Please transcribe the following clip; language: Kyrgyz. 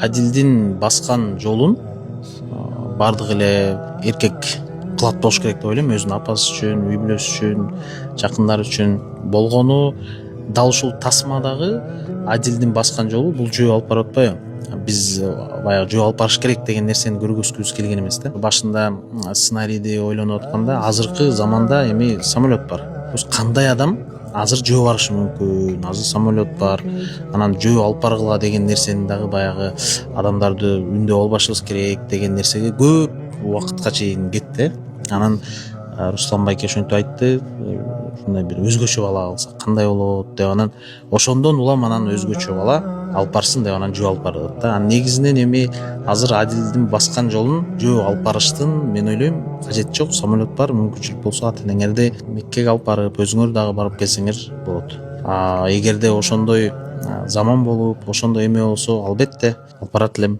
Адилдин баскан жолун бардык эле эркек кылат болуш керек деп ойлойм, өзүнүн апасы үчүн, үй бүлөсү үчүн, жакындары үчүн болгону. Дал ушул тасмадагы Адилдин баскан жолу бул жөө алып барып атпайбы? Биз баягы жөө алып барыш керек деген нерсени көргөзгүбүз келген эмес да. Башында сценарийди ойлонуп атканда азыркы заманда эми самолет бар. Кандай адам азыр жөө барышы мүмкүн, азыр самолет бар, анан жөө алып баргыла деген нерсени дагы баягы адамдарды үндөө албашыбыз керек деген нерсеге көп убакытка чейин кетти. Анан Руслан байке ошентип айтты, ушундай бир өзгөчө бала алсак кандай болот деп, анан ошондон улам анан өзгөчө бала алып барсын деп анан жөө алып бардык да. Негизинен эми азыр Адилдин баскан жолун жөө алып барыштын мен ойлойм кажети жок. Самолет бар, мүмкүнчүлүк болсо ата энеңерди Меккеге алып барып, өзүңөр дагы барып келсеңер болот. Эгерде ошондой заман болуп, ошондой эме болсо, албетте алып барат элем.